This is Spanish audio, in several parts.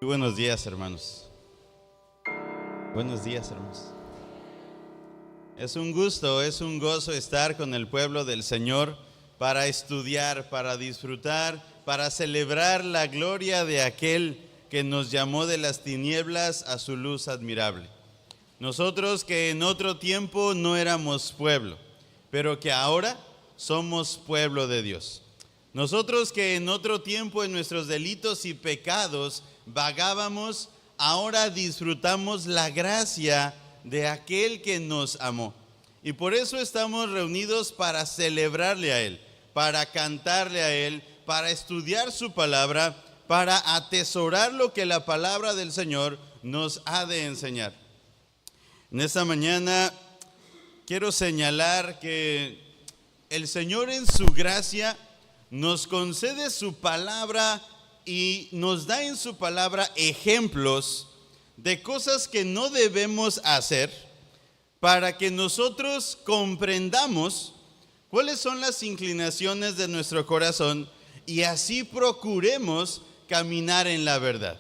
Muy buenos días, hermanos. Buenos días, hermanos. Es un gusto, es un gozo estar con el pueblo del Señor para estudiar, para disfrutar, para celebrar la gloria de aquel que nos llamó de las tinieblas a su luz admirable. Nosotros que en otro tiempo no éramos pueblo, pero que ahora somos pueblo de Dios. Nosotros que en otro tiempo en nuestros delitos y pecados vagábamos, ahora disfrutamos la gracia de aquel que nos amó. Y por eso estamos reunidos para celebrarle a Él, para cantarle a Él, para estudiar su palabra, para atesorar lo que la palabra del Señor nos ha de enseñar. En esta mañana quiero señalar que el Señor en su gracia nos concede su palabra y nos da en su palabra ejemplos de cosas que no debemos hacer para que nosotros comprendamos cuáles son las inclinaciones de nuestro corazón y así procuremos caminar en la verdad.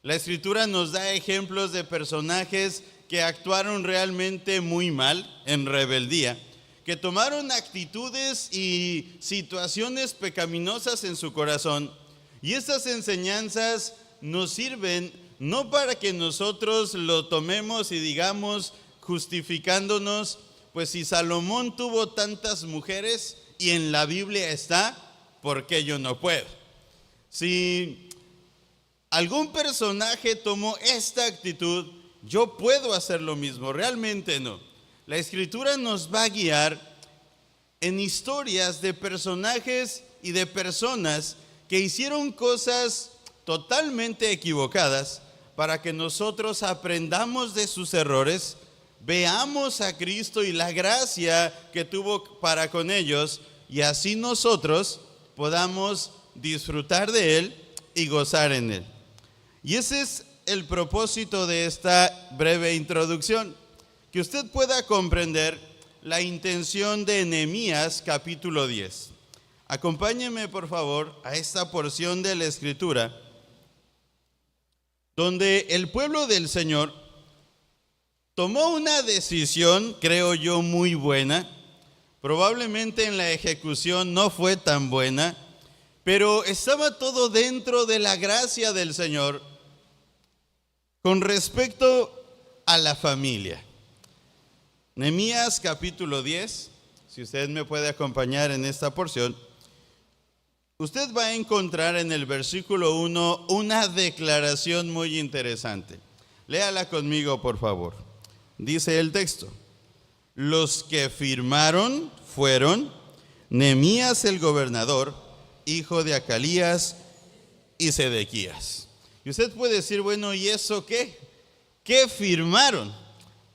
La Escritura nos da ejemplos de personajes que actuaron realmente muy mal, en rebeldía, que tomaron actitudes y situaciones pecaminosas en su corazón. Y estas enseñanzas nos sirven no para que nosotros lo tomemos y digamos, justificándonos, pues si Salomón tuvo tantas mujeres y en la Biblia está, ¿por qué yo no puedo? Si algún personaje tomó esta actitud, yo puedo hacer lo mismo. Realmente no. La Escritura nos va a guiar en historias de personajes y de personas que hicieron cosas totalmente equivocadas para que nosotros aprendamos de sus errores, veamos a Cristo y la gracia que tuvo para con ellos y así nosotros podamos disfrutar de Él y gozar en Él. Y ese es el propósito de esta breve introducción, que usted pueda comprender la intención de Nehemías capítulo 10. Acompáñeme por favor a esta porción de la Escritura donde el pueblo del Señor tomó una decisión, creo yo, muy buena. Probablemente en la ejecución no fue tan buena, pero estaba todo dentro de la gracia del Señor con respecto a la familia. Nehemías capítulo 10, si usted me puede acompañar en esta porción, usted va a encontrar en el versículo 1 una declaración muy interesante. Léala conmigo, por favor. Dice el texto: los que firmaron fueron Nehemías el gobernador, hijo de Acalías, y Sedequías. Y usted puede decir, bueno, ¿y eso qué? ¿Qué firmaron?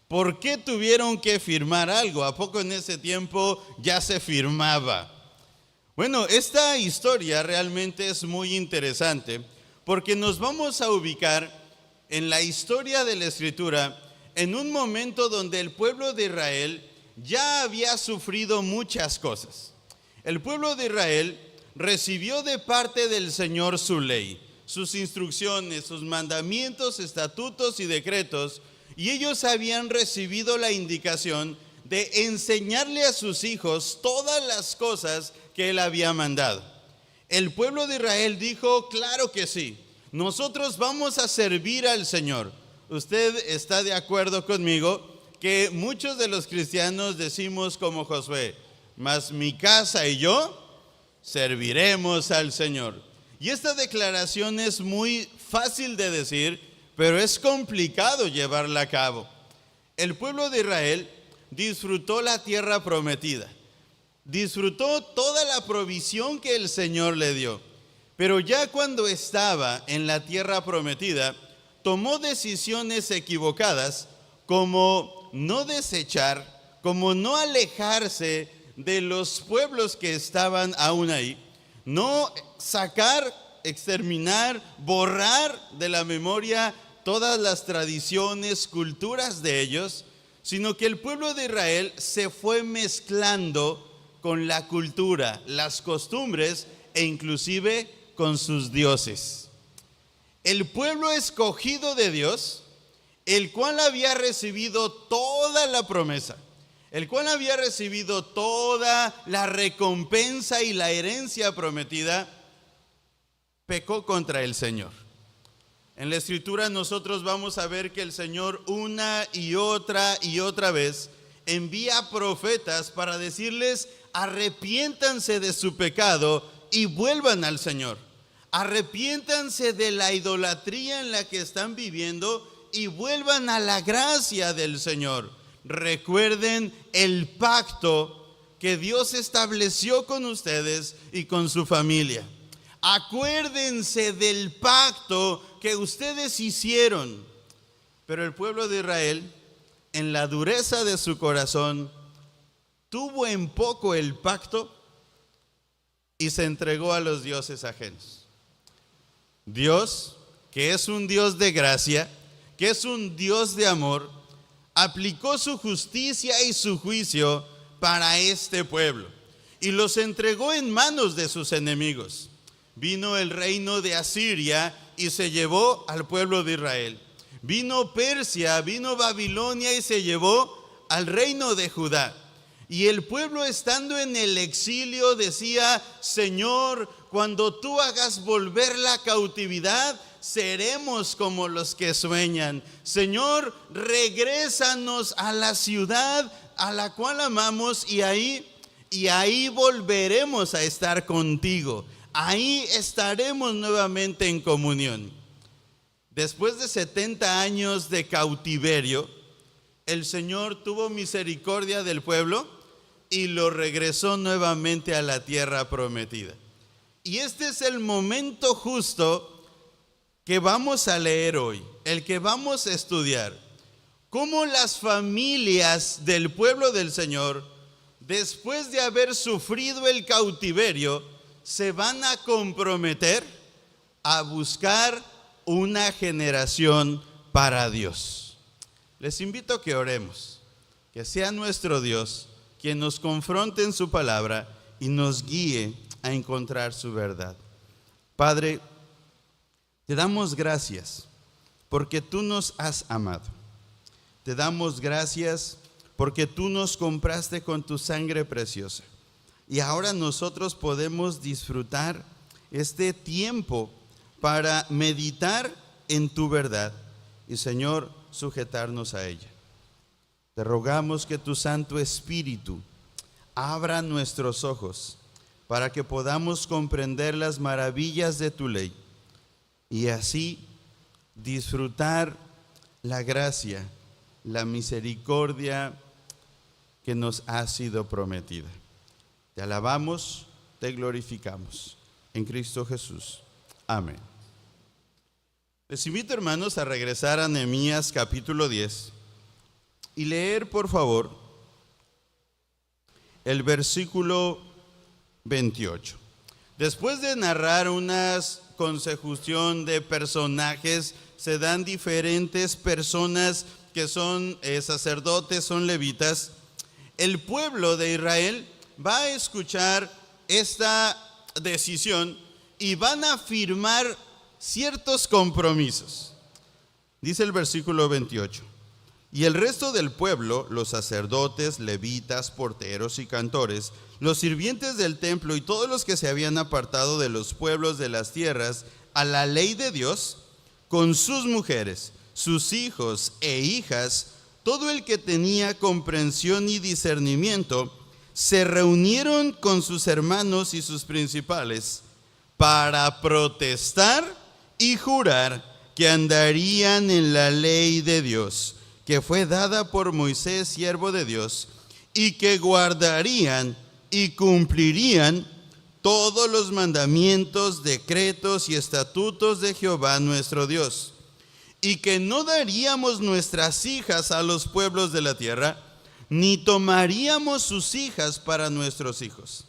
¿Por qué tuvieron que firmar algo? ¿A poco en ese tiempo ya se firmaba? Bueno, esta historia realmente es muy interesante porque nos vamos a ubicar en la historia de la Escritura en un momento donde el pueblo de Israel ya había sufrido muchas cosas. El pueblo de Israel recibió de parte del Señor su ley, sus instrucciones, sus mandamientos, estatutos y decretos, y ellos habían recibido la indicación de enseñarle a sus hijos todas las cosas que Él había mandado. El pueblo de Israel dijo, claro que sí, nosotros vamos a servir al Señor. Usted está de acuerdo conmigo que muchos de los cristianos decimos como Josué, mas mi casa y yo serviremos al Señor. Y esta declaración es muy fácil de decir, pero es complicado llevarla a cabo. El pueblo de Israel disfrutó la tierra prometida, disfrutó toda la provisión que el Señor le dio, pero ya cuando estaba en la tierra prometida, tomó decisiones equivocadas como no desechar, como no alejarse de los pueblos que estaban aún ahí, no sacar, exterminar, borrar de la memoria todas las tradiciones, culturas de ellos, sino que el pueblo de Israel se fue mezclando con la cultura, las costumbres e inclusive con sus dioses. el pueblo escogido de Dios, el cual había recibido toda la promesa, el cual había recibido toda la recompensa y la herencia prometida, pecó contra el Señor. En la Escritura nosotros vamos a ver que el Señor una y otra vez envía profetas para decirles: arrepiéntanse de su pecado y vuelvan al Señor. Arrepiéntanse de la idolatría en la que están viviendo y vuelvan a la gracia del Señor. Recuerden el pacto que Dios estableció con ustedes y con su familia. Acuérdense del pacto que ustedes hicieron. Pero el pueblo de Israel, en la dureza de su corazón, tuvo en poco el pacto y se entregó a los dioses ajenos. Dios, que es un Dios de gracia, que es un Dios de amor, aplicó su justicia y su juicio para este pueblo y los entregó en manos de sus enemigos. Vino el reino de Asiria y se llevó al pueblo de Israel. Vino Persia, vino Babilonia y se llevó al reino de Judá. Y el pueblo, estando en el exilio, decía: Señor, cuando tú hagas volver la cautividad, seremos como los que sueñan. Señor, regrésanos a la ciudad a la cual amamos y ahí volveremos a estar contigo. Ahí estaremos nuevamente en comunión. Después de 70 años de cautiverio, el Señor tuvo misericordia del pueblo y lo regresó nuevamente a la tierra prometida. Y este es el momento justo que vamos a leer hoy, el que vamos a estudiar. Cómo las familias del pueblo del Señor, después de haber sufrido el cautiverio, se van a comprometer a buscar una generación para Dios. Les invito a que oremos, que sea nuestro Dios quien nos confronte en su palabra y nos guíe a encontrar su verdad. Padre, te damos gracias porque tú nos has amado. Te damos gracias porque tú nos compraste con tu sangre preciosa. Y ahora nosotros podemos disfrutar este tiempo para meditar en tu verdad y, Señor, sujetarnos a ella. Te rogamos que tu Santo Espíritu abra nuestros ojos para que podamos comprender las maravillas de tu ley y así disfrutar la gracia, la misericordia que nos ha sido prometida. Te alabamos, te glorificamos. En Cristo Jesús. Amén. Les invito, hermanos, a regresar a Nehemías capítulo 10 y leer, por favor, el versículo 28. Después de narrar una consecución de personajes, se dan diferentes personas que son sacerdotes, son levitas. El pueblo de Israel va a escuchar esta decisión y van a firmar ciertos compromisos. Dice el versículo 28: y el resto del pueblo, los sacerdotes, levitas, porteros y cantores, los sirvientes del templo y todos los que se habían apartado de los pueblos de las tierras a la ley de Dios, con sus mujeres, sus hijos e hijas, todo el que tenía comprensión y discernimiento, se reunieron con sus hermanos y sus principales para protestar y jurar que andarían en la ley de Dios, que fue dada por Moisés, siervo de Dios, y que guardarían y cumplirían todos los mandamientos, decretos y estatutos de Jehová nuestro Dios, y que no daríamos nuestras hijas a los pueblos de la tierra, ni tomaríamos sus hijas para nuestros hijos.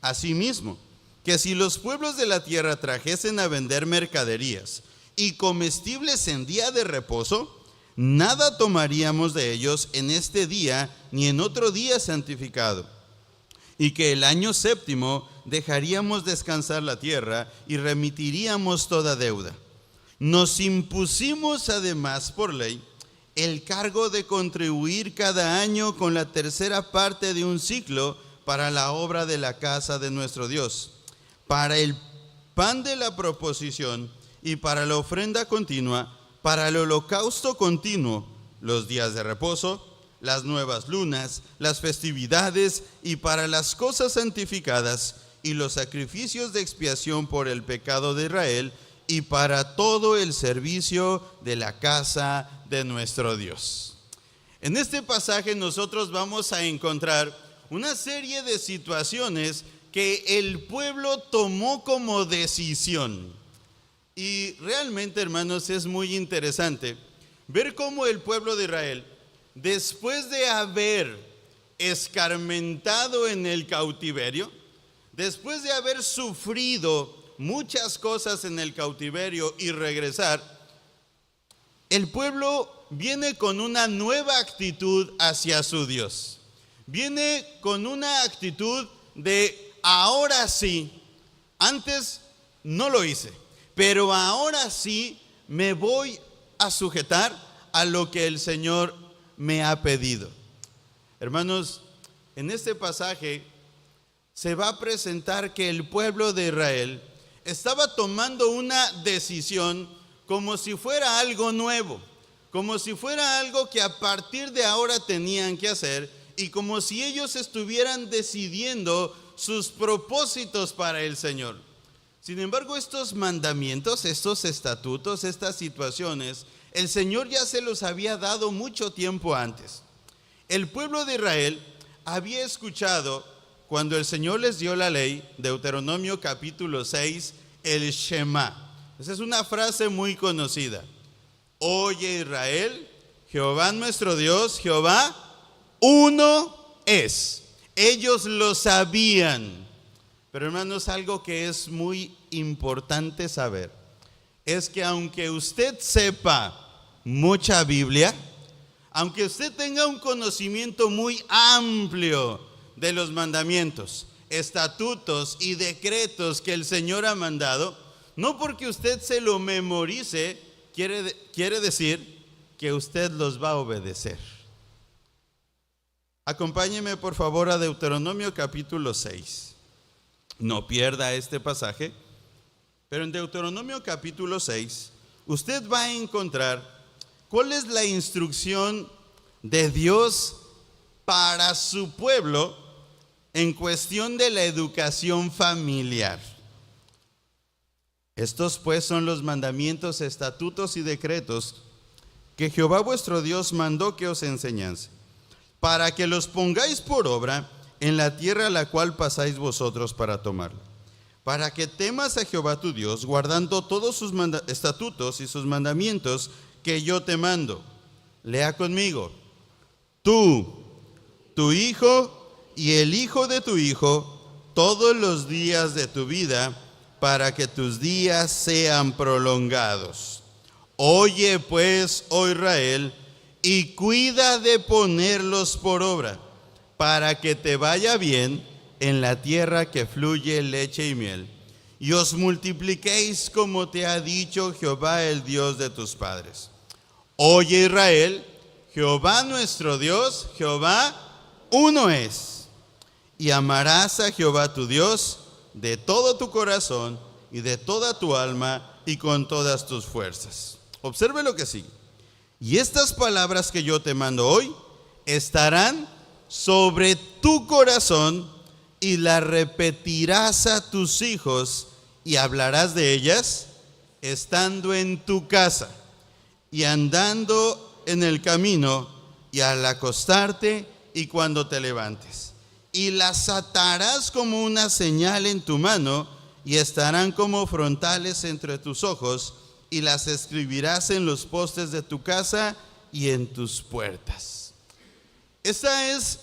Asimismo, que si los pueblos de la tierra trajesen a vender mercaderías y comestibles en día de reposo, nada tomaríamos de ellos en este día ni en otro día santificado. Y que el año séptimo dejaríamos descansar la tierra y remitiríamos toda deuda. nos impusimos además por ley el cargo de contribuir cada año con la tercera parte de un ciclo para la obra de la casa de nuestro Dios, para el pan de la proposición y para la ofrenda continua, para el holocausto continuo, los días de reposo, las nuevas lunas, las festividades y para las cosas santificadas y los sacrificios de expiación por el pecado de Israel y para todo el servicio de la casa de nuestro Dios. En este pasaje nosotros vamos a encontrar una serie de situaciones que el pueblo tomó como decisión. Y realmente, hermanos, es muy interesante ver cómo el pueblo de Israel, después de haber escarmentado en el cautiverio, después de haber sufrido muchas cosas en el cautiverio y regresar, el pueblo viene con una nueva actitud hacia su Dios. Viene con una actitud de ahora sí, antes no lo hice, pero ahora sí me voy a sujetar a lo que el Señor me ha pedido. Hermanos, en este pasaje se va a presentar que el pueblo de Israel estaba tomando una decisión como si fuera algo nuevo, como si fuera algo que a partir de ahora tenían que hacer y como si ellos estuvieran decidiendo sus propósitos para el Señor. Sin embargo, estos mandamientos, estos estatutos, estas situaciones, el Señor ya se los había dado mucho tiempo antes. El pueblo de Israel había escuchado cuando el Señor les dio la ley, Deuteronomio capítulo 6, el Shema. Esa es una frase muy conocida. Oye Israel, Jehová nuestro Dios, Jehová uno es. Ellos lo sabían. Pero hermanos, algo que es muy importante saber es que aunque usted sepa mucha Biblia, aunque usted tenga un conocimiento muy amplio de los mandamientos, estatutos y decretos que el Señor ha mandado, no porque usted se lo memorice, quiere decir que usted los va a obedecer. Acompáñeme por favor a Deuteronomio capítulo 6. No pierda este pasaje, pero en Deuteronomio capítulo 6, usted va a encontrar cuál es la instrucción de Dios para su pueblo en cuestión de la educación familiar. Estos pues son los mandamientos, estatutos y decretos que Jehová vuestro Dios mandó que os enseñase, para que los pongáis por obra en la tierra a la cual pasáis vosotros para tomarla, para que temas a Jehová tu Dios, guardando todos sus estatutos y sus mandamientos que yo te mando. Lea conmigo. Tú, tu hijo y el hijo de tu hijo, todos los días de tu vida, para que tus días sean prolongados. Oye pues, oh Israel, y cuida de ponerlos por obra, para que te vaya bien en la tierra que fluye leche y miel, y os multipliquéis como te ha dicho Jehová, el Dios de tus padres. Oye Israel, Jehová nuestro Dios, Jehová uno es, y amarás a Jehová tu Dios de todo tu corazón y de toda tu alma y con todas tus fuerzas. Observe lo que sigue. Y estas palabras que yo te mando hoy estarán sobre tu corazón y las repetirás a tus hijos y hablarás de ellas estando en tu casa y andando en el camino y al acostarte y cuando te levantes. Y las atarás como una señal en tu mano y estarán como frontales entre tus ojos y las escribirás en los postes de tu casa y en tus puertas. Esa es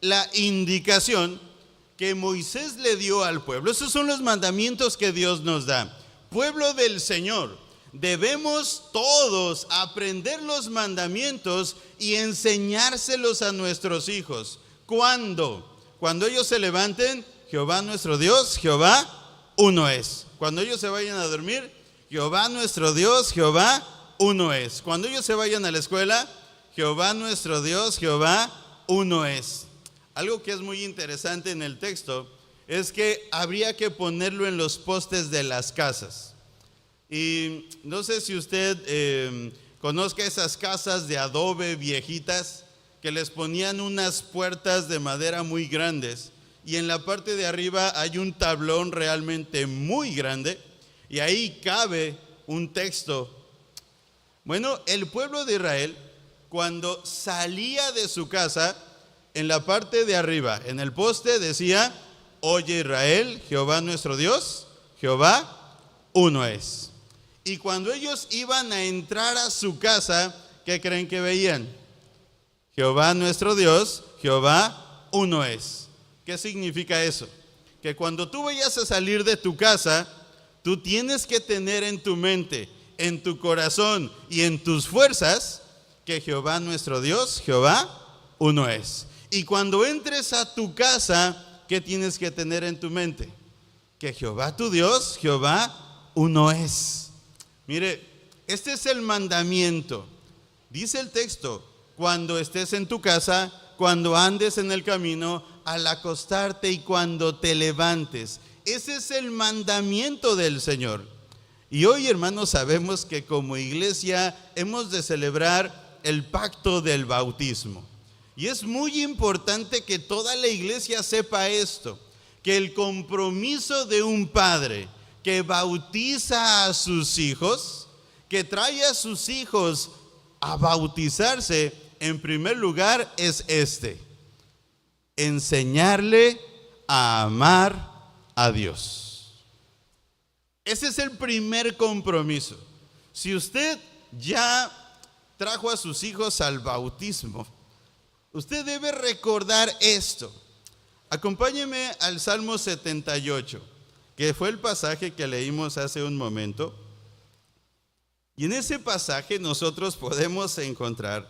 la indicación que Moisés le dio al pueblo. Esos son los mandamientos que Dios nos da. Pueblo del Señor, debemos todos aprender los mandamientos y enseñárselos a nuestros hijos. ¿Cuándo? Cuando ellos se levanten, Jehová nuestro Dios, Jehová uno es. Cuando ellos se vayan a dormir, Jehová nuestro Dios, Jehová uno es. Cuando ellos se vayan a la escuela, Jehová nuestro Dios, Jehová uno es. Algo que es muy interesante en el texto es que habría que ponerlo en los postes de las casas. Y no sé si usted conozca esas casas de adobe viejitas que les ponían unas puertas de madera muy grandes y en la parte de arriba hay un tablón realmente muy grande y ahí cabe un texto. Bueno, el pueblo de Israel, cuando salía de su casa, en la parte de arriba, en el poste decía: oye Israel, Jehová nuestro Dios, Jehová uno es. Y cuando ellos iban a entrar a su casa, ¿qué creen que veían? Jehová nuestro Dios, Jehová uno es. ¿Qué significa eso? Que cuando tú vayas a salir de tu casa, tú tienes que tener en tu mente, en tu corazón y en tus fuerzas que Jehová nuestro Dios, Jehová uno es. Y cuando entres a tu casa, ¿qué tienes que tener en tu mente? Que Jehová tu Dios, Jehová uno es. Mire, este es el mandamiento. Dice el texto: cuando estés en tu casa, cuando andes en el camino, al acostarte y cuando te levantes. Ese es el mandamiento del Señor. Y hoy, hermanos, sabemos que como iglesia hemos de celebrar el pacto del bautismo. Y es muy importante que toda la iglesia sepa esto, que el compromiso de un padre que bautiza a sus hijos, que trae a sus hijos a bautizarse, en primer lugar es enseñarle a amar a Dios. Ese es el primer compromiso. Si usted ya trajo a sus hijos al bautismo, usted debe recordar esto. Acompáñeme al Salmo 78, que fue el pasaje que leímos hace un momento. Y en ese pasaje nosotros podemos encontrar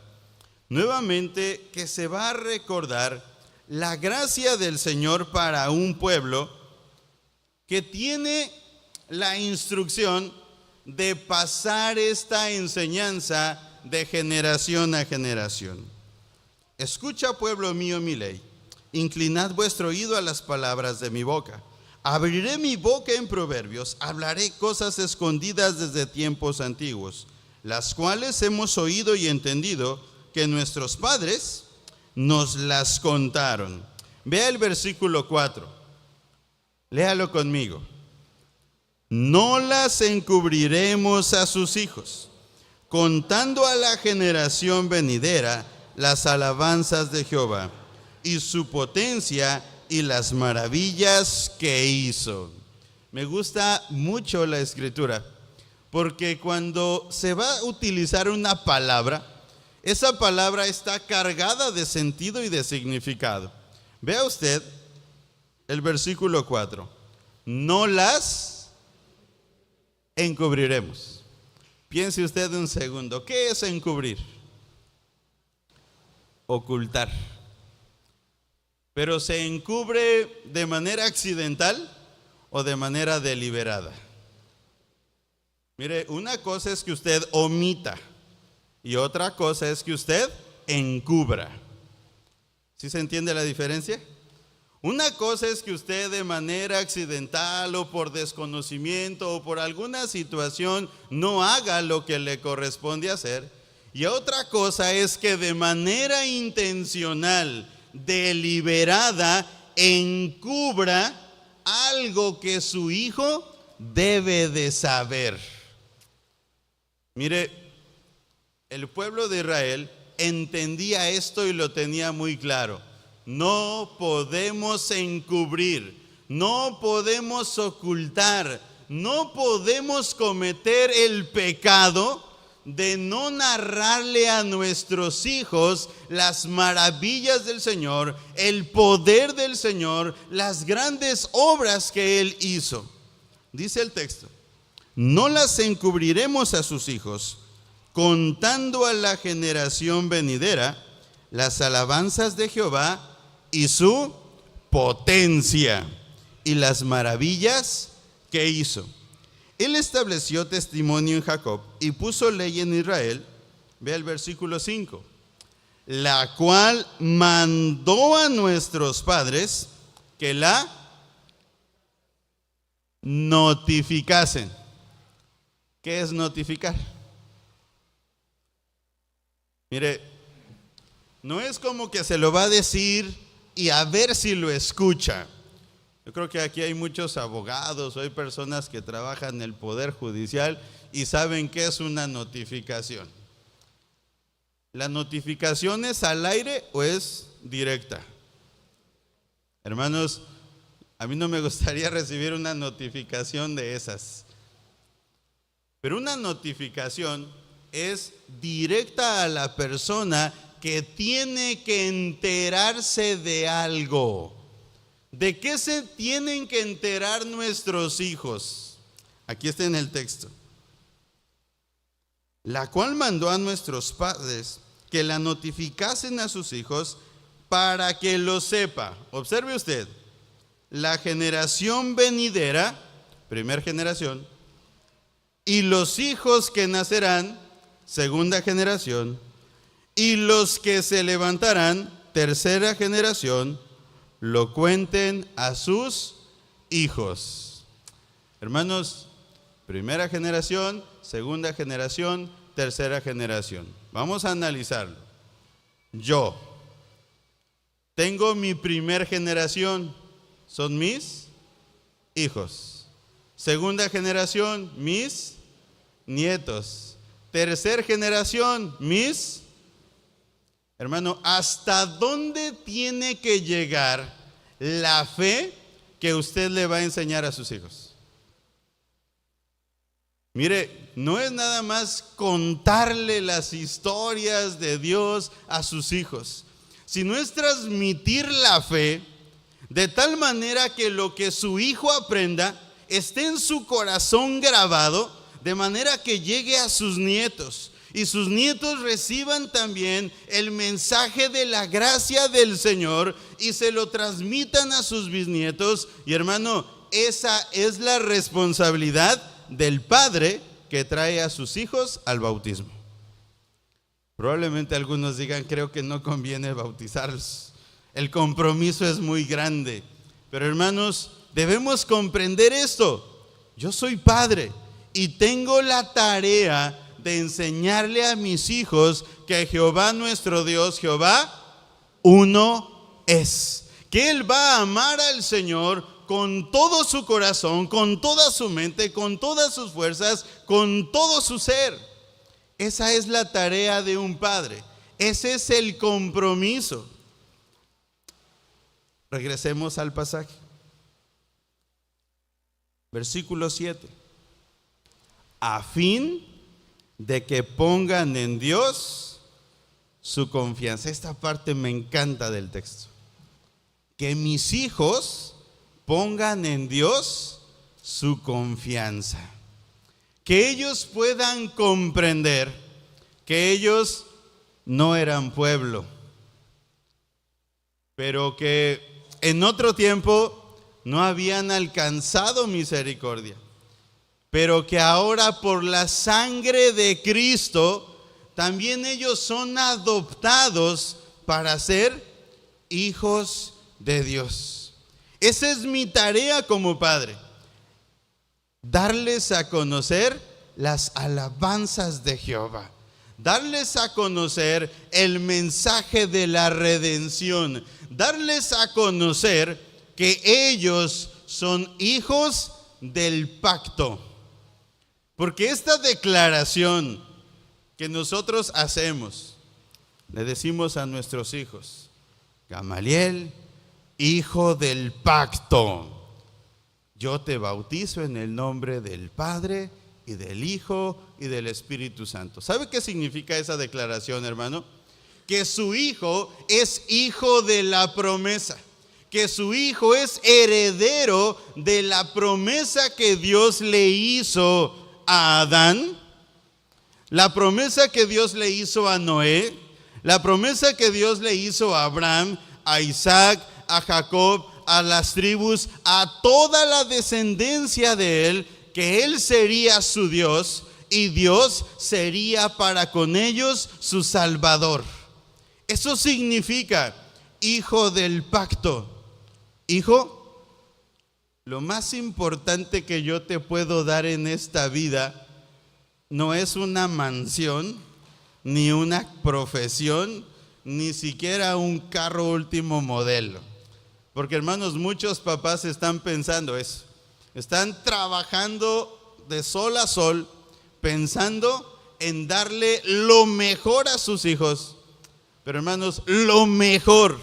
nuevamente que se va a recordar la gracia del Señor para un pueblo que tiene la instrucción de pasar esta enseñanza de generación a generación. Escucha, pueblo mío, mi ley. Inclinad vuestro oído a las palabras de mi boca. Abriré mi boca en proverbios, hablaré cosas escondidas desde tiempos antiguos, las cuales hemos oído y entendido que nuestros padres nos las contaron. Vea el versículo 4. Léalo conmigo. No las encubriremos a sus hijos, contando a la generación venidera las alabanzas de Jehová y su potencia y las maravillas que hizo. Me gusta mucho la escritura, porque cuando se va a utilizar una palabra, esa palabra está cargada de sentido y de significado. Vea usted el versículo 4. No las encubriremos. Piense usted un segundo. ¿Qué es encubrir? Ocultar. Pero ¿se encubre de manera accidental o de manera deliberada? Mire, una cosa es que usted omita y otra cosa es que usted encubra. ¿Sí se entiende la diferencia? Una cosa es que usted de manera accidental o por desconocimiento o por alguna situación no haga lo que le corresponde hacer, y otra cosa es que de manera intencional, deliberada, encubra algo que su hijo debe de saber. Mire, el pueblo de Israel entendía esto y lo tenía muy claro. No podemos encubrir, no podemos ocultar, no podemos cometer el pecado de no narrarle a nuestros hijos las maravillas del Señor, el poder del Señor, las grandes obras que Él hizo. Dice el texto: no las encubriremos a sus hijos, contando a la generación venidera las alabanzas de Jehová y su potencia y las maravillas que hizo. Él estableció testimonio en Jacob y puso ley en Israel. Ve el versículo 5. La cual mandó a nuestros padres que la notificasen. ¿Qué es notificar? Mire, no es como que se lo va a decir y a ver si lo escucha. Yo creo que aquí hay muchos abogados o hay personas que trabajan en el Poder Judicial y saben qué es una notificación. ¿La notificación es al aire o es directa? Hermanos, a mí no me gustaría recibir una notificación de esas. Pero una notificación es directa a la persona que tiene que enterarse de algo. ¿De qué se tienen que enterar nuestros hijos? Aquí está en el texto. La cual mandó a nuestros padres que la notificasen a sus hijos para que lo sepa. Observe usted, la generación venidera, primera generación, y los hijos que nacerán, segunda generación, y los que se levantarán, tercera generación, lo cuenten a sus hijos. Hermanos, primera generación, segunda generación, tercera generación. Vamos a analizarlo. Yo tengo mi primer generación, son mis hijos. Segunda generación, mis nietos. Tercera generación, mis. Hermano, ¿hasta dónde tiene que llegar la fe que usted le va a enseñar a sus hijos? Mire, no es nada más contarle las historias de Dios a sus hijos, sino es transmitir la fe de tal manera que lo que su hijo aprenda esté en su corazón grabado, de manera que llegue a sus nietos y sus nietos reciban también el mensaje de la gracia del Señor y se lo transmitan a sus bisnietos. Y hermano, esa es la responsabilidad del padre que trae a sus hijos al bautismo. Probablemente algunos digan, creo que no conviene bautizarlos, el compromiso es muy grande. Pero hermanos, debemos comprender esto. Yo soy padre y tengo la tarea de enseñarle a mis hijos que Jehová nuestro Dios, Jehová uno es, que Él va a amar al Señor con todo su corazón, con toda su mente, con todas sus fuerzas, con todo su ser. Esa es la tarea de un padre, ese es el compromiso. Regresemos al pasaje. Versículo 7. A fin de que pongan en Dios su confianza. Esta parte me encanta del texto. Que mis hijos pongan en Dios su confianza. Que ellos puedan comprender que ellos no eran pueblo, pero que en otro tiempo no habían alcanzado misericordia, pero que ahora por la sangre de Cristo también ellos son adoptados para ser hijos de Dios. Esa es mi tarea como padre, darles a conocer las alabanzas de Jehová, darles a conocer el mensaje de la redención, darles a conocer que ellos son hijos del pacto. Porque esta declaración que nosotros hacemos, le decimos a nuestros hijos, Gamaliel, hijo del pacto, yo te bautizo en el nombre del Padre y del Hijo y del Espíritu Santo. ¿Sabe qué significa esa declaración, hermano? Que su hijo es hijo de la promesa, que su hijo es heredero de la promesa que Dios le hizo a Adán, la promesa que Dios le hizo a Noé, la promesa que Dios le hizo a Abraham, a Isaac, a Jacob, a las tribus, a toda la descendencia de él. que Él sería su Dios y Dios sería para con ellos su Salvador. Eso significa hijo del pacto. Hijo, lo más importante que yo te puedo dar en esta vida no es una mansión, ni una profesión, ni siquiera un carro último modelo. Porque, hermanos, muchos papás están pensando eso. Están trabajando de sol a sol, pensando en darle lo mejor a sus hijos. Pero, hermanos, lo mejor,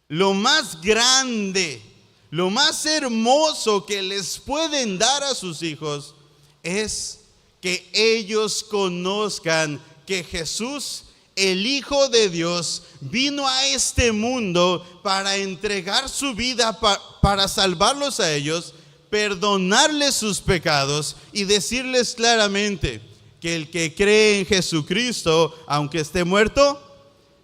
lo más grande, lo más hermoso que les pueden dar a sus hijos es que ellos conozcan que Jesús, el Hijo de Dios, vino a este mundo para entregar su vida para salvarlos a ellos, perdonarles sus pecados y decirles claramente que el que cree en Jesucristo, aunque esté muerto,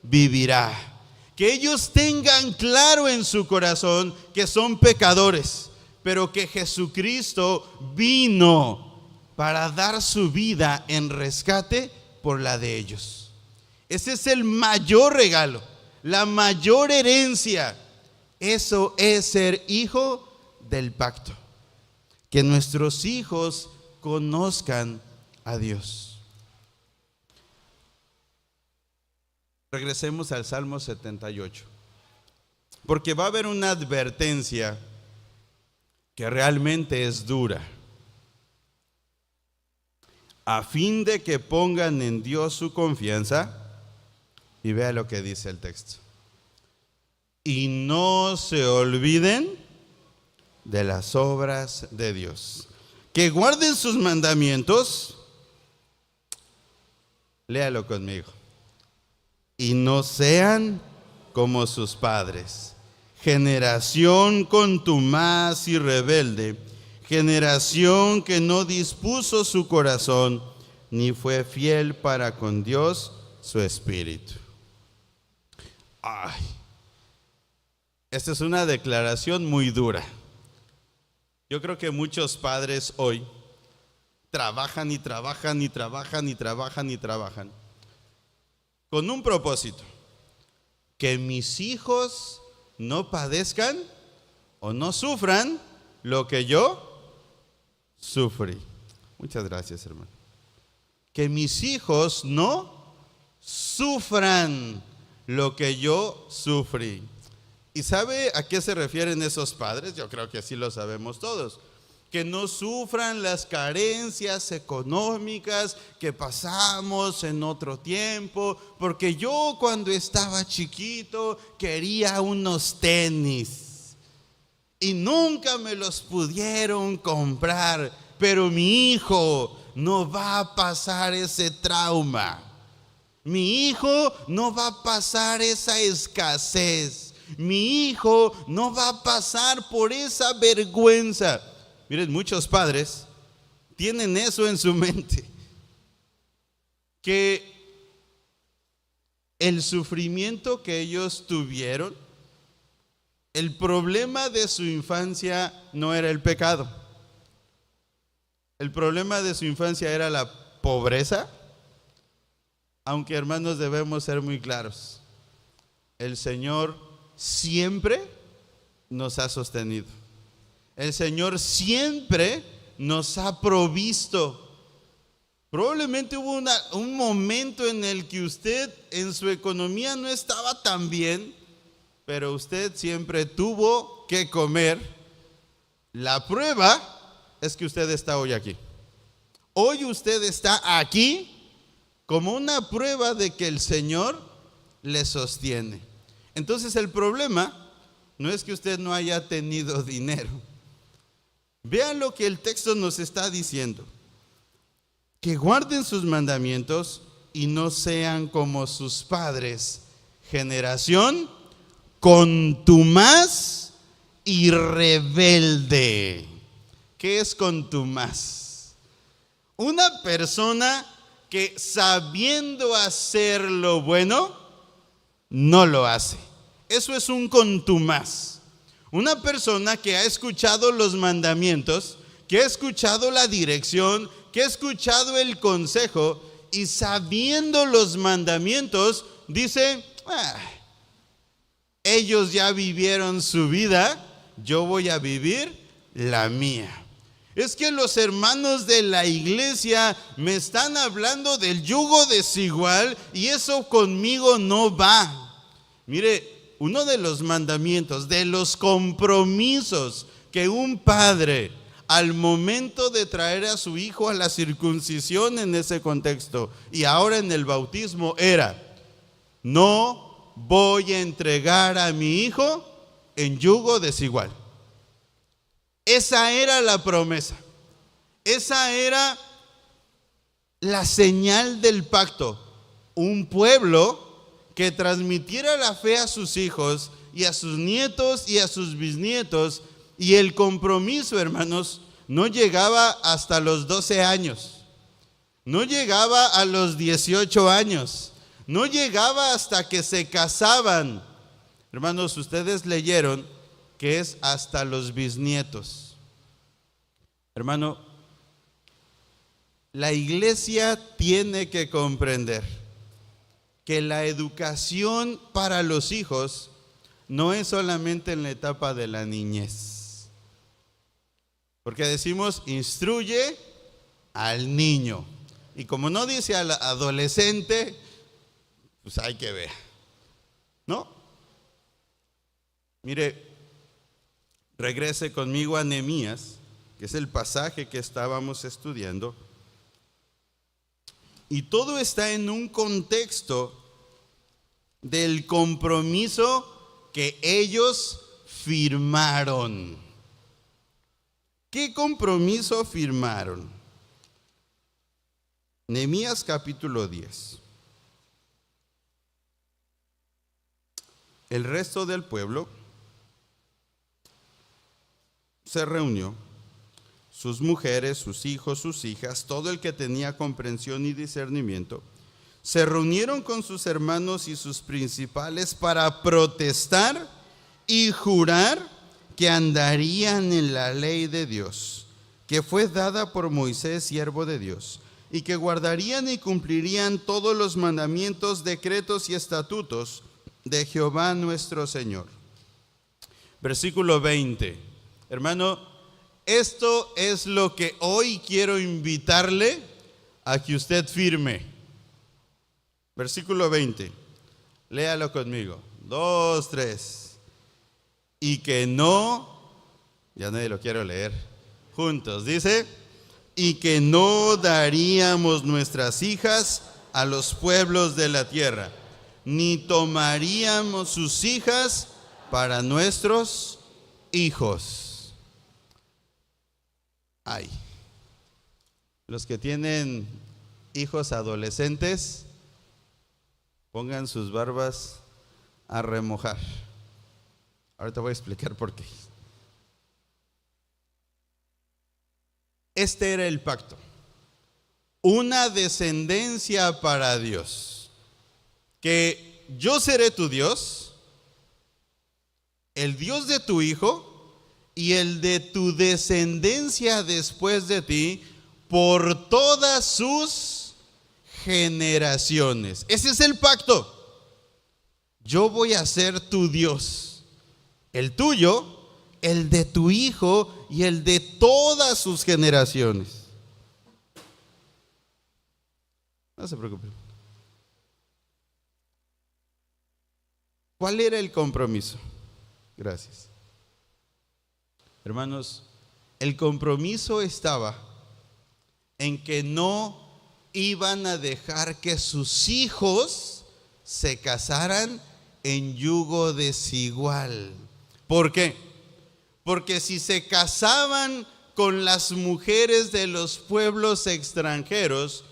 vivirá. Que ellos tengan claro en su corazón que son pecadores, pero que Jesucristo vino para dar su vida en rescate por la de ellos. Ese es el mayor regalo, la mayor herencia. Eso es ser hijo del pacto. Que nuestros hijos conozcan a Dios. Regresemos al Salmo 78, porque va a haber una advertencia que realmente es dura. A fin de que pongan en Dios su confianza, y vea lo que dice el texto, y no se olviden de las obras de Dios, que guarden sus mandamientos, léalo conmigo, y no sean como sus padres, generación contumaz y rebelde, generación que no dispuso su corazón, ni fue fiel para con Dios su espíritu. Ay, esta es una declaración muy dura. Yo creo que muchos padres hoy trabajan y trabajan y trabajan y trabajan y trabajan con un propósito: que mis hijos no padezcan o no sufran lo que yo sufrí. Muchas gracias, hermano. Que mis hijos no sufran lo que yo sufrí. ¿Y sabe a qué se refieren esos padres? Yo creo que así lo sabemos todos. Que no sufran las carencias económicas que pasamos en otro tiempo, porque yo cuando estaba chiquito quería unos tenis y nunca me los pudieron comprar, pero mi hijo no va a pasar ese trauma. Mi hijo no va a pasar esa escasez. Mi hijo no va a pasar por esa vergüenza. Miren, muchos padres tienen eso en su mente, que el sufrimiento que ellos tuvieron, el problema de su infancia no era el pecado. El problema de su infancia era la pobreza. Aunque, hermanos, debemos ser muy claros. El Señor siempre nos ha sostenido. El Señor siempre nos ha provisto. Probablemente hubo un momento en el que usted en su economía no estaba tan bien, pero usted siempre tuvo que comer. La prueba es que usted está hoy aquí. Hoy usted está aquí como una prueba de que el Señor le sostiene. Entonces el problema no es que usted no haya tenido dinero. Vean lo que el texto nos está diciendo: que guarden sus mandamientos y no sean como sus padres, generación contumaz y rebelde. ¿Qué es contumaz? Una persona que sabiendo hacer lo bueno, no lo hace. Eso es un contumaz. Una persona que ha escuchado los mandamientos, que ha escuchado la dirección, que ha escuchado el consejo, y sabiendo los mandamientos, dice: ellos ya vivieron su vida, yo voy a vivir la mía. Es que los hermanos de la iglesia me están hablando del yugo desigual y eso conmigo no va. Mire, uno de los mandamientos, de los compromisos que un padre al momento de traer a su hijo a la circuncisión en ese contexto y ahora en el bautismo era: no voy a entregar a mi hijo en yugo desigual. Esa era la promesa, esa era la señal del pacto. Un pueblo que transmitiera la fe a sus hijos y a sus nietos y a sus bisnietos. Y el compromiso, hermanos, no llegaba hasta los 12 años, no llegaba a los 18 años, no llegaba hasta que se casaban. Hermanos, ustedes leyeron que es hasta los bisnietos. Hermano, la iglesia tiene que comprender que la educación para los hijos no es solamente en la etapa de la niñez. Porque decimos: instruye al niño. Y como no dice al adolescente, pues hay que ver, ¿no? Mire, regrese conmigo a Nehemías, que es el pasaje que estábamos estudiando. Y todo está en un contexto del compromiso que ellos firmaron. ¿Qué compromiso firmaron? Nehemías capítulo 10. El resto del pueblo se reunió, sus mujeres, sus hijos, sus hijas, todo el que tenía comprensión y discernimiento, se reunieron con sus hermanos y sus principales para protestar y jurar que andarían en la ley de Dios, que fue dada por Moisés, siervo de Dios, y que guardarían y cumplirían todos los mandamientos, decretos y estatutos de Jehová nuestro Señor. Versículo 20. Hermano, esto es lo que hoy quiero invitarle a que usted firme. Versículo 20. Léalo conmigo. 2, 3. Y que no, ya nadie lo quiero leer, juntos, dice: y que no daríamos nuestras hijas a los pueblos de la tierra, ni tomaríamos sus hijas para nuestros hijos. Ay, los que tienen hijos adolescentes, pongan sus barbas a remojar. Ahorita voy a explicar por qué. Este era el pacto. Una descendencia para Dios. Que yo seré tu Dios, el Dios de tu hijo y el de tu descendencia después de ti por todas sus generaciones. Ese es el pacto. Yo voy a ser tu Dios. El tuyo, el de tu hijo y el de todas sus generaciones. No se preocupe. ¿Cuál era el compromiso? Gracias. Hermanos, el compromiso estaba en que no iban a dejar que sus hijos se casaran en yugo desigual. ¿Por qué? Porque si se casaban con las mujeres de los pueblos extranjeros,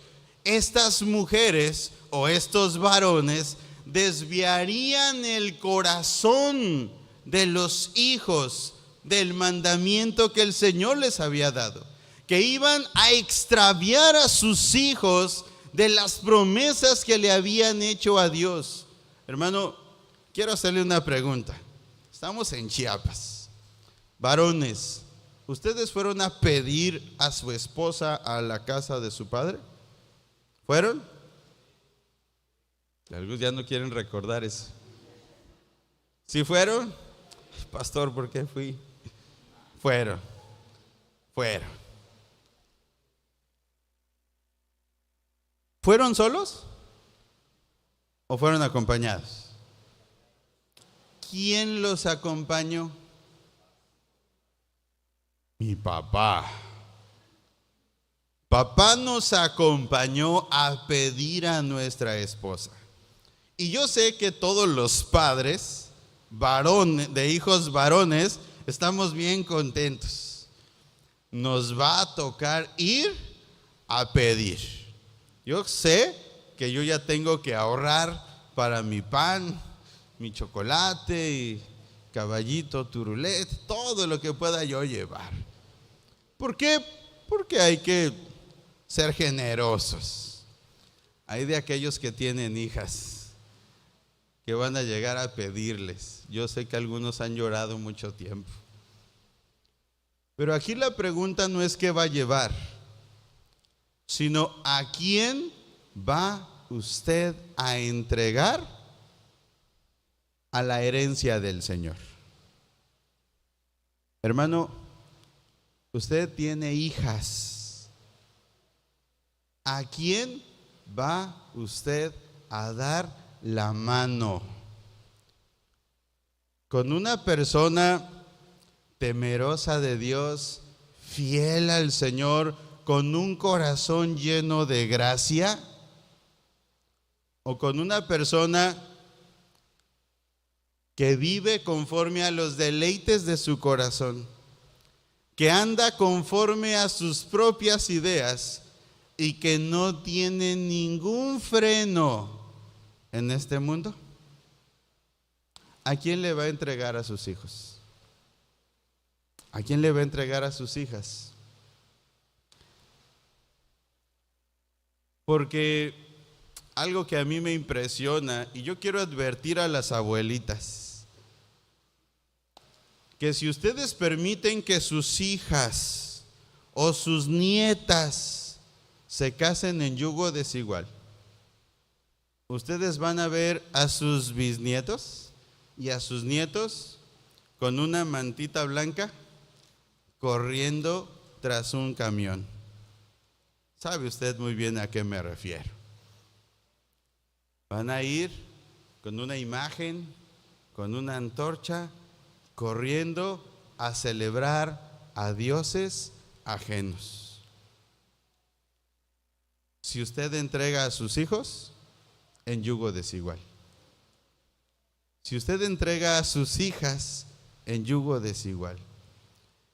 estas mujeres o estos varones desviarían el corazón de los hijos del mandamiento que el Señor les había dado, que iban a extraviar a sus hijos de las promesas que le habían hecho a Dios. Hermano, quiero hacerle una pregunta. Estamos en Chiapas. Varones, ¿Ustedes fueron a pedir a su esposa a la casa de su padre? ¿Fueron? Algunos ya no quieren recordar eso. ¿Sí fueron? Pastor, ¿por qué fui? Fueron. ¿Fueron solos o fueron acompañados? ¿Quién los acompañó? Mi papá. Papá nos acompañó a pedir a nuestra esposa. Y yo sé que todos los padres, varones, de hijos varones, estamos bien contentos. Nos va a tocar ir a pedir. Yo sé que yo ya tengo que ahorrar para mi pan, mi chocolate y caballito, turulet, todo lo que pueda yo llevar. ¿Por qué? Porque hay que ser generosos. Hay de aquellos que tienen hijas que van a llegar a pedirles. Yo sé que algunos han llorado mucho tiempo. Pero aquí la pregunta no es qué va a llevar, sino a quién va usted a entregar a la herencia del Señor. Hermano, usted tiene hijas. ¿A quién va usted a dar la mano? ¿Con una persona temerosa de Dios, fiel al Señor, con un corazón lleno de gracia? ¿O con una persona que vive conforme a los deleites de su corazón, que anda conforme a sus propias ideas y que no tiene ningún freno en este mundo? ¿A quién le va a entregar a sus hijos? ¿A quién le va a entregar a sus hijas? Porque algo que a mí me impresiona, y yo quiero advertir a las abuelitas, que si ustedes permiten que sus hijas o sus nietas se casen en yugo desigual, ustedes van a ver a sus bisnietos y a sus nietos con una mantita blanca corriendo tras un camión. Sabe usted muy bien a qué me refiero. Van a ir con una imagen, con una antorcha, corriendo a celebrar a dioses ajenos. Si usted entrega a sus hijos en yugo desigual, si usted entrega a sus hijas en yugo desigual.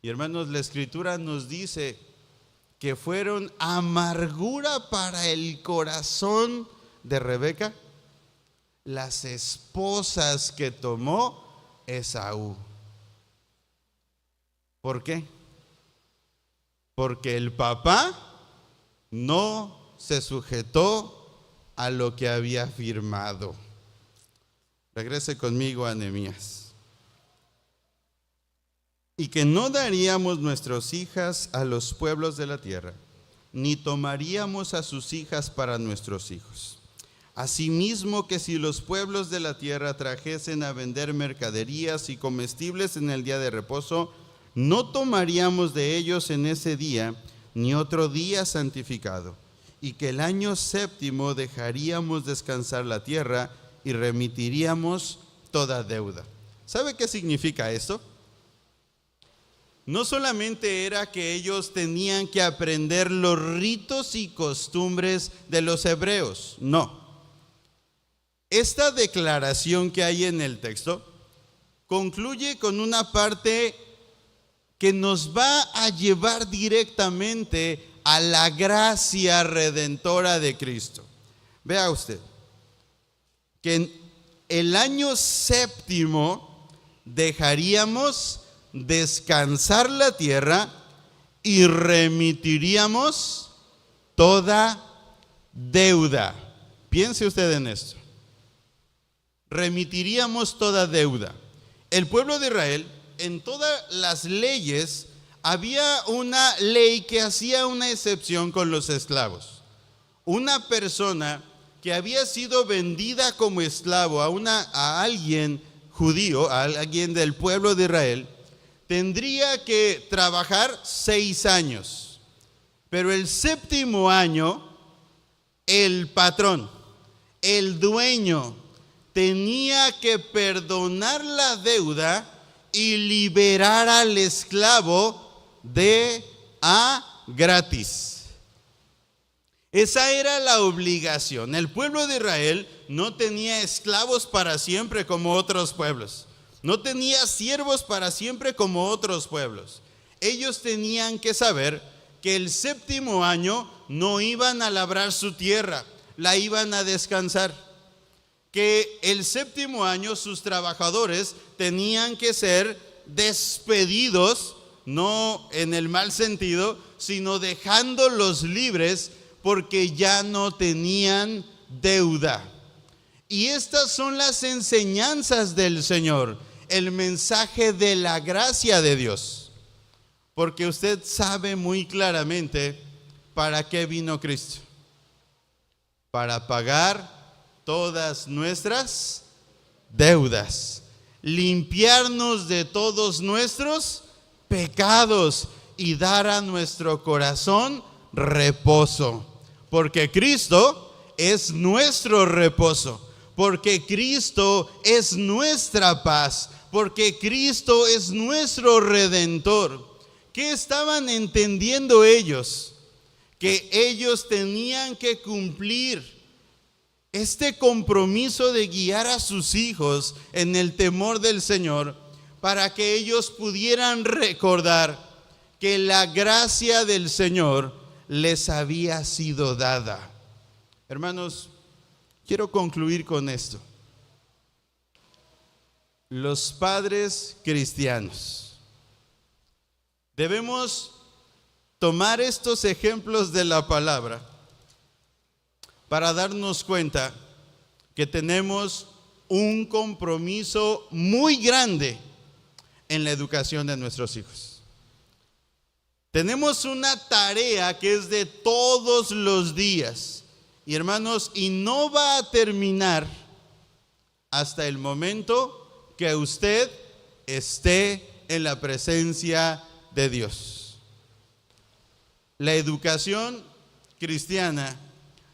Y hermanos, la Escritura nos dice que fueron amargura para el corazón de Rebeca las esposas que tomó Esaú. ¿Por qué? Porque el papá no se sujetó a lo que había firmado. Regrese conmigo a Nehemías. Y que no daríamos nuestras hijas a los pueblos de la tierra, ni tomaríamos a sus hijas para nuestros hijos. Asimismo que si los pueblos de la tierra trajesen a vender mercaderías y comestibles en el día de reposo, no tomaríamos de ellos en ese día, ni otro día santificado. Y que el año séptimo dejaríamos descansar la tierra y remitiríamos toda deuda. ¿Sabe qué significa esto? No solamente era que ellos tenían que aprender los ritos y costumbres de los hebreos, no. Esta declaración que hay en el texto concluye con una parte que nos va a llevar directamente a la gracia redentora de Cristo. Vea usted, que en el año séptimo dejaríamos descansar la tierra y remitiríamos toda deuda. Piense usted en esto. Remitiríamos toda deuda. El pueblo de Israel, en todas las leyes, había una ley que hacía una excepción con los esclavos. Una persona que había sido vendida como esclavo a alguien judío, a alguien del pueblo de Israel, tendría que trabajar 6 años. Pero el 7º año, el patrón, el dueño, tenía que perdonar la deuda y liberar al esclavo gratis. Esa era la obligación. El pueblo de Israel no tenía esclavos para siempre como otros pueblos. No tenía siervos para siempre como otros pueblos. Ellos tenían que saber que el 7º año no iban a labrar su tierra, la iban a descansar. Que el 7º año sus trabajadores tenían que ser despedidos, no en el mal sentido, sino dejándolos libres porque ya no tenían deuda. Y estas son las enseñanzas del Señor, el mensaje de la gracia de Dios. Porque usted sabe muy claramente para qué vino Cristo. Para pagar todas nuestras deudas, limpiarnos de todos nuestros pecados y dar a nuestro corazón reposo. Porque Cristo es nuestro reposo, porque Cristo es nuestra paz, porque Cristo es nuestro redentor. ¿Qué estaban entendiendo ellos? Que ellos tenían que cumplir este compromiso de guiar a sus hijos en el temor del Señor, para que ellos pudieran recordar que la gracia del Señor les había sido dada. Hermanos, quiero concluir con esto. Los padres cristianos debemos tomar estos ejemplos de la palabra para darnos cuenta que tenemos un compromiso muy grande en la educación de nuestros hijos. Tenemos una tarea que es de todos los días, y hermanos, y no va a terminar hasta el momento que usted esté en la presencia de Dios. La educación cristiana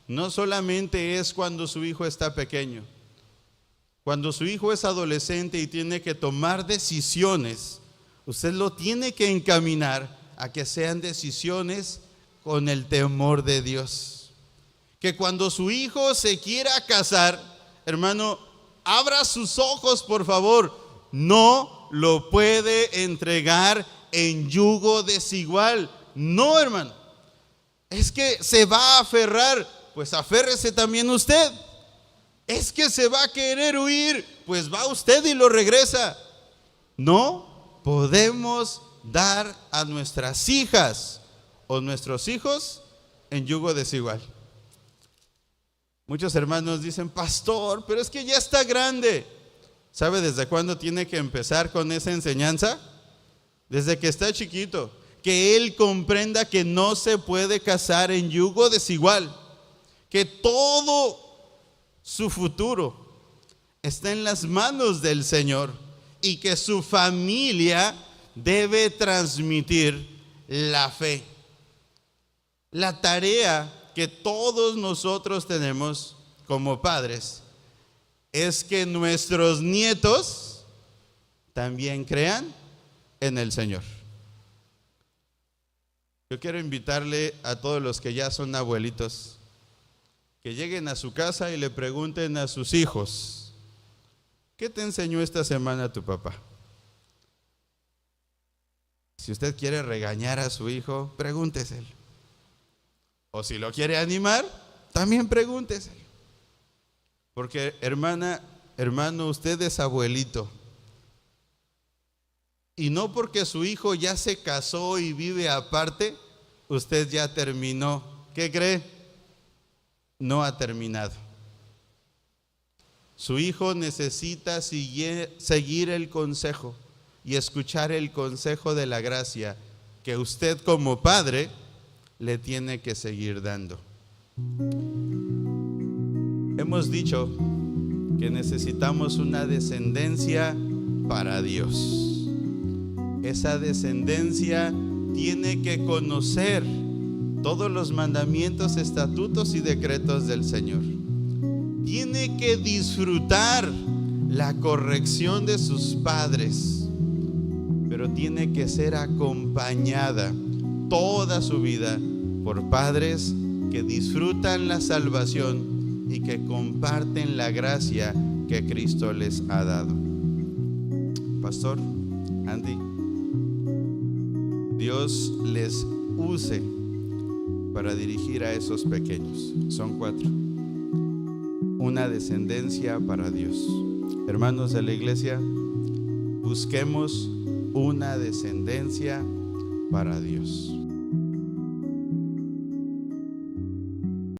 no solamente es cuando su hijo está pequeño. Cuando su hijo es adolescente y tiene que tomar decisiones, usted lo tiene que encaminar a que sean decisiones con el temor de Dios. Que cuando su hijo se quiera casar, hermano, abra sus ojos, por favor. No lo puede entregar en yugo desigual. No, hermano. Es que se va a aferrar, pues aférrese también usted. Es que se va a querer huir, pues va usted y lo regresa. No podemos dar a nuestras hijas o nuestros hijos en yugo desigual. Muchos hermanos dicen: pastor, pero es que ya está grande. ¿Sabe desde cuándo tiene que empezar con esa enseñanza? Desde que está chiquito. Que él comprenda que no se puede casar en yugo desigual. Que todo su futuro está en las manos del Señor y que su familia debe transmitir la fe. La tarea que todos nosotros tenemos como padres es que nuestros nietos también crean en el Señor. Yo quiero invitarle a todos los que ya son abuelitos que lleguen a su casa y le pregunten a sus hijos: ¿qué te enseñó esta semana tu papá? Si usted quiere regañar a su hijo, pregúnteselo. O si lo quiere animar, también pregúnteselo. Porque hermano, usted es abuelito. Y no porque su hijo ya se casó y vive aparte, usted ya terminó. ¿Qué cree? No ha terminado. Su hijo necesita seguir el consejo y escuchar el consejo de la gracia que usted como padre le tiene que seguir dando. Hemos dicho que necesitamos una descendencia para Dios. Esa descendencia tiene que conocer todos los mandamientos, estatutos y decretos del Señor. Tiene que disfrutar la corrección de sus padres, pero tiene que ser acompañada toda su vida por padres que disfrutan la salvación y que comparten la gracia que Cristo les ha dado. Pastor Andy, Dios les use para dirigir a esos pequeños. Son 4. Una descendencia para Dios. Hermanos de la iglesia, busquemos una descendencia para Dios.